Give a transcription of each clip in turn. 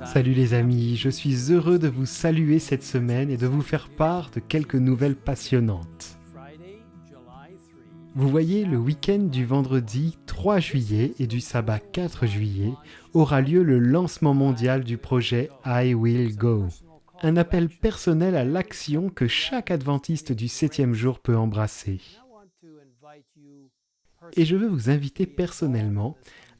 Salut les amis, je suis heureux de vous saluer cette semaine et de vous faire part de quelques nouvelles passionnantes. Vous voyez, le week-end du vendredi 3 juillet et du sabbat 4 juillet aura lieu le lancement mondial du projet I Will Go, un appel personnel à l'action que chaque adventiste du 7e jour peut embrasser. Et je veux vous inviter personnellement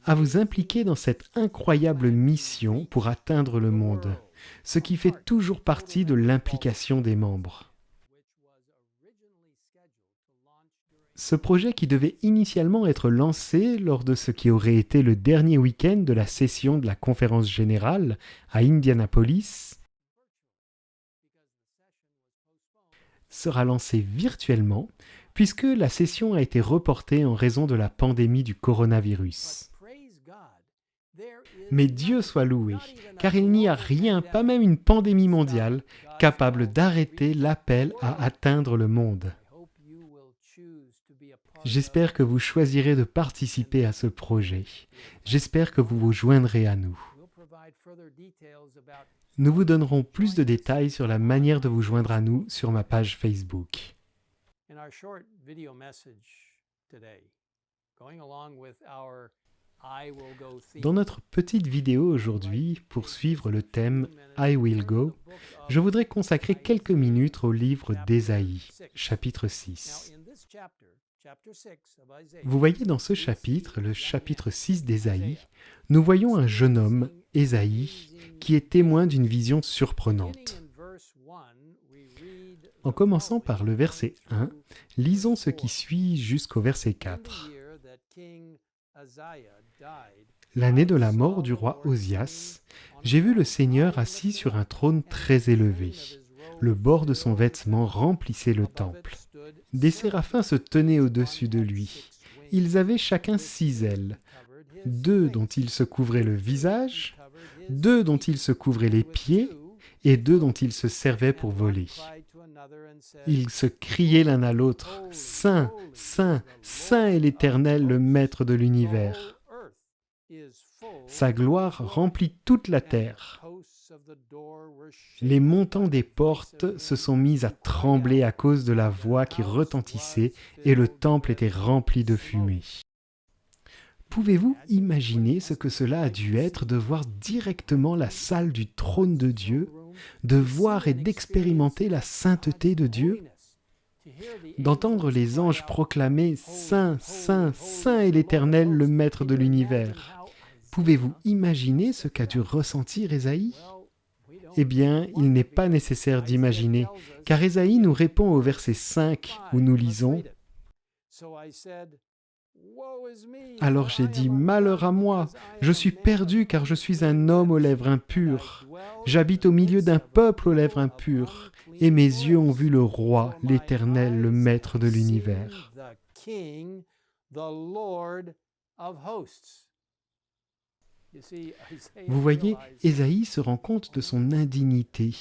à vous impliquer dans cette incroyable mission pour atteindre le monde, ce qui fait toujours partie de l'implication des membres. Ce projet qui devait initialement être lancé lors de ce qui aurait été le dernier week-end de la session de la conférence générale à Indianapolis sera lancé virtuellement puisque la session a été reportée en raison de la pandémie du coronavirus. Mais Dieu soit loué, car il n'y a rien, pas même une pandémie mondiale, capable d'arrêter l'appel à atteindre le monde. J'espère que vous choisirez de participer à ce projet. J'espère que vous vous joindrez à nous. Nous vous donnerons plus de détails sur la manière de vous joindre à nous sur ma page Facebook. Dans notre petite vidéo aujourd'hui, pour suivre le thème I Will Go, je voudrais consacrer quelques minutes au livre d'Ésaïe, chapitre 6. Vous voyez dans ce chapitre, le chapitre 6 d'Ésaïe, nous voyons un jeune homme, Ésaïe, qui est témoin d'une vision surprenante. En commençant par le verset 1, lisons ce qui suit jusqu'au verset 4. L'année de la mort du roi Osias, j'ai vu le Seigneur assis sur un trône très élevé. Le bord de son vêtement remplissait le temple. Des séraphins se tenaient au-dessus de lui. Ils avaient chacun 6 ailes, 2 dont ils se couvraient le visage, 2 dont ils se couvraient les pieds, et 2 dont ils se servaient pour voler. Ils se criaient l'un à l'autre, « Saint, Saint, Saint est l'Éternel, le Maître de l'univers. Sa gloire remplit toute la terre. » Les montants des portes se sont mis à trembler à cause de la voix qui retentissait et le temple était rempli de fumée. Pouvez-vous imaginer ce que cela a dû être de voir directement la salle du trône de Dieu, de voir et d'expérimenter la sainteté de Dieu, d'entendre les anges proclamer « Saint, Saint, Saint est l'Éternel, le Maître de l'univers ». Pouvez-vous imaginer ce qu'a dû ressentir Ésaïe ? Eh bien, il n'est pas nécessaire d'imaginer, car Ésaïe nous répond au verset 5 où nous lisons « Alors j'ai dit, malheur à moi, je suis perdu car je suis un homme aux lèvres impures. J'habite au milieu d'un peuple aux lèvres impures, et mes yeux ont vu le roi, l'Éternel, le Maître de l'univers. » Vous voyez, Ésaïe se rend compte de son indignité,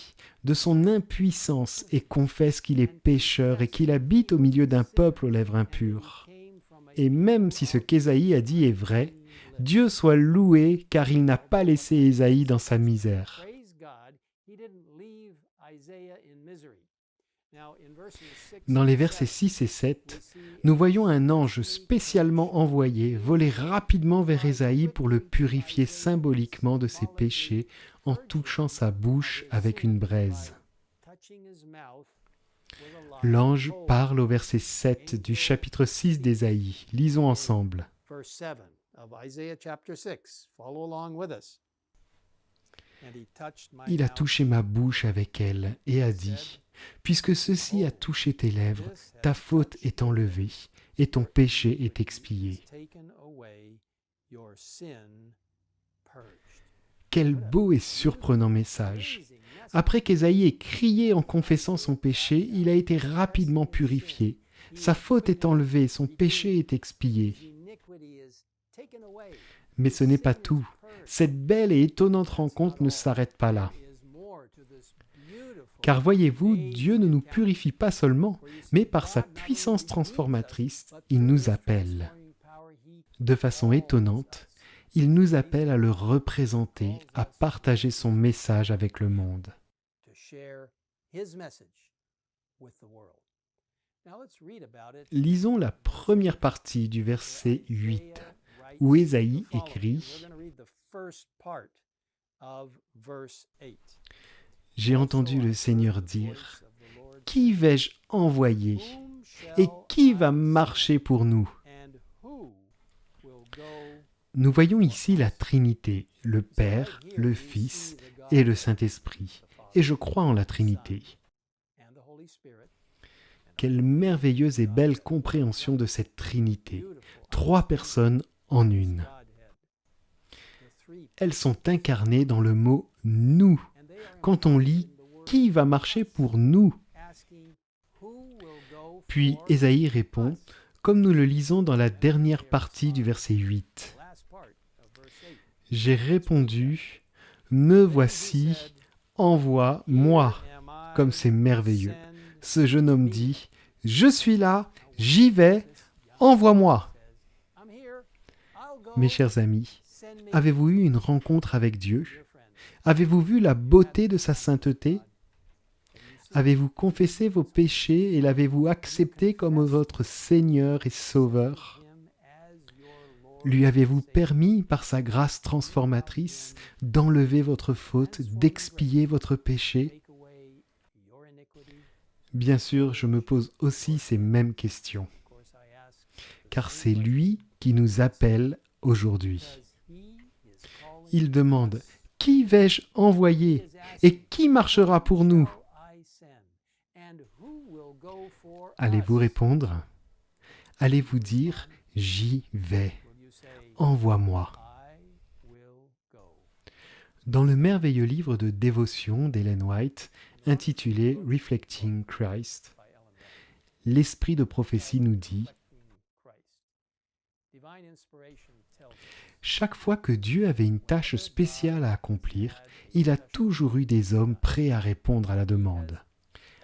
de son impuissance et confesse qu'il est pécheur et qu'il habite au milieu d'un peuple aux lèvres impures. Et même si ce qu'Ésaïe a dit est vrai, Dieu soit loué car il n'a pas laissé Ésaïe dans sa misère. Dans les versets 6 et 7, nous voyons un ange spécialement envoyé voler rapidement vers Ésaïe pour le purifier symboliquement de ses péchés en touchant sa bouche avec une braise. L'ange parle au verset 7 du chapitre 6 d'Ésaïe. Lisons ensemble. Il a touché ma bouche avec elle et a dit « Puisque ceci a touché tes lèvres, ta faute est enlevée et ton péché est expié. » Quel beau et surprenant message! Après qu'Ésaïe ait crié en confessant son péché, il a été rapidement purifié. Sa faute est enlevée, son péché est expié. Mais ce n'est pas tout. Cette belle et étonnante rencontre ne s'arrête pas là. Car voyez-vous, Dieu ne nous purifie pas seulement, mais par sa puissance transformatrice, il nous appelle. De façon étonnante, Il nous appelle à le représenter, à partager son message avec le monde. Lisons la première partie du verset 8, où Ésaïe écrit « J'ai entendu le Seigneur dire, « Qui vais-je envoyer et qui va marcher pour nous ?» Nous voyons ici la Trinité, le Père, le Fils et le Saint-Esprit. Et je crois en la Trinité. Quelle merveilleuse et belle compréhension de cette Trinité. 3 personnes en une. Elles sont incarnées dans le mot « nous ». Quand on lit « Qui va marcher pour nous ?» Puis Ésaïe répond, comme nous le lisons dans la dernière partie du verset 8. « J'ai répondu, me voici, envoie-moi. » Comme c'est merveilleux. Ce jeune homme dit, « Je suis là, j'y vais, envoie-moi. » Mes chers amis, avez-vous eu une rencontre avec Dieu? Avez-vous vu la beauté de sa sainteté? Avez-vous confessé vos péchés et l'avez-vous accepté comme votre Seigneur et Sauveur? Lui avez-vous permis, par sa grâce transformatrice, d'enlever votre faute, d'expier votre péché? Bien sûr, je me pose aussi ces mêmes questions, car c'est lui qui nous appelle aujourd'hui. Il demande « Qui vais-je envoyer et qui marchera pour nous ?» Allez-vous répondre? Allez-vous dire « J'y vais, envoie-moi » ? Dans le merveilleux livre de dévotion d'Ellen White, intitulé « Reflecting Christ », l'esprit de prophétie nous dit « Chaque fois que Dieu avait une tâche spéciale à accomplir, il a toujours eu des hommes prêts à répondre à la demande.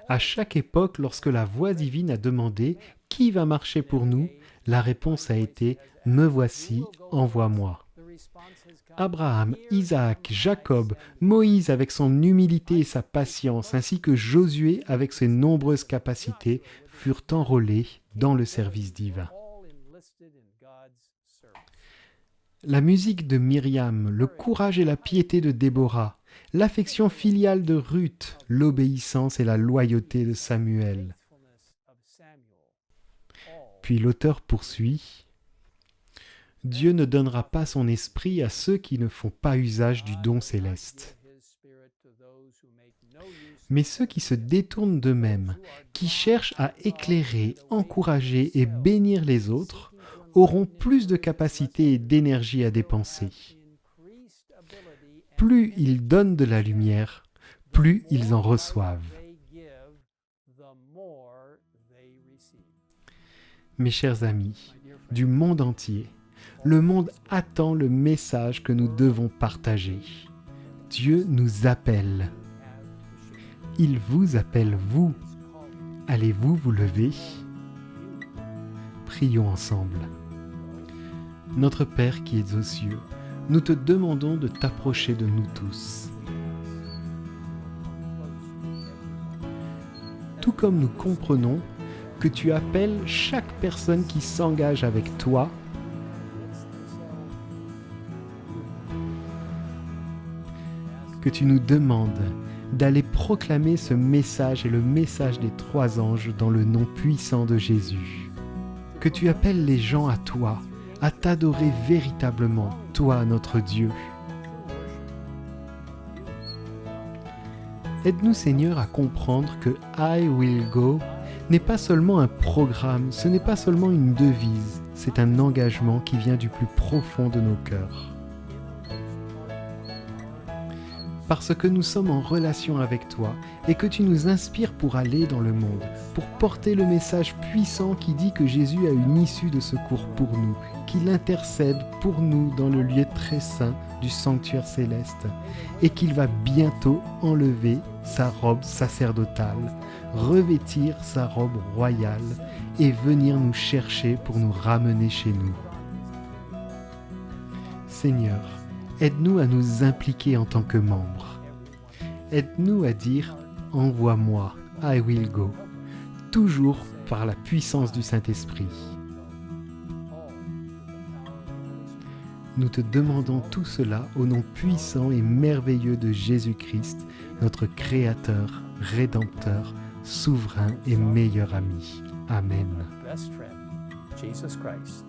À chaque époque, lorsque la voix divine a demandé « Qui va marcher pour nous ?», la réponse a été « Me voici, envoie-moi ». Abraham, Isaac, Jacob, Moïse avec son humilité et sa patience, ainsi que Josué avec ses nombreuses capacités, furent enrôlés dans le service divin. La musique de Myriam, le courage et la piété de Déborah, l'affection filiale de Ruth, l'obéissance et la loyauté de Samuel. Puis l'auteur poursuit. Dieu ne donnera pas son esprit à ceux qui ne font pas usage du don céleste. Mais ceux qui se détournent d'eux-mêmes, qui cherchent à éclairer, encourager et bénir les autres, auront plus de capacité et d'énergie à dépenser. Plus ils donnent de la lumière, plus ils en reçoivent. Mes chers amis, du monde entier, le monde attend le message que nous devons partager. Dieu nous appelle. Il vous appelle, vous. Allez-vous vous lever? Prions ensemble. Notre Père qui es aux cieux, nous te demandons de t'approcher de nous tous. Tout comme nous comprenons que tu appelles chaque personne qui s'engage avec toi, que tu nous demandes d'aller proclamer ce message et le message des 3 anges dans le nom puissant de Jésus. Que tu appelles les gens à toi, à t'adorer véritablement, toi notre Dieu. Aide-nous Seigneur à comprendre que I will go n'est pas seulement un programme, ce n'est pas seulement une devise, c'est un engagement qui vient du plus profond de nos cœurs. Parce que nous sommes en relation avec toi et que tu nous inspires pour aller dans le monde, pour porter le message puissant qui dit que Jésus a une issue de secours pour nous, qu'il intercède pour nous dans le lieu très saint du sanctuaire céleste et qu'il va bientôt enlever sa robe sacerdotale, revêtir sa robe royale et venir nous chercher pour nous ramener chez nous. Seigneur, aide-nous à nous impliquer en tant que membres. Aide-nous à dire « Envoie-moi, I will go », toujours par la puissance du Saint-Esprit. Nous te demandons tout cela au nom puissant et merveilleux de Jésus-Christ, notre Créateur, Rédempteur, souverain et meilleur ami. Amen. Best friend, Jesus Christ.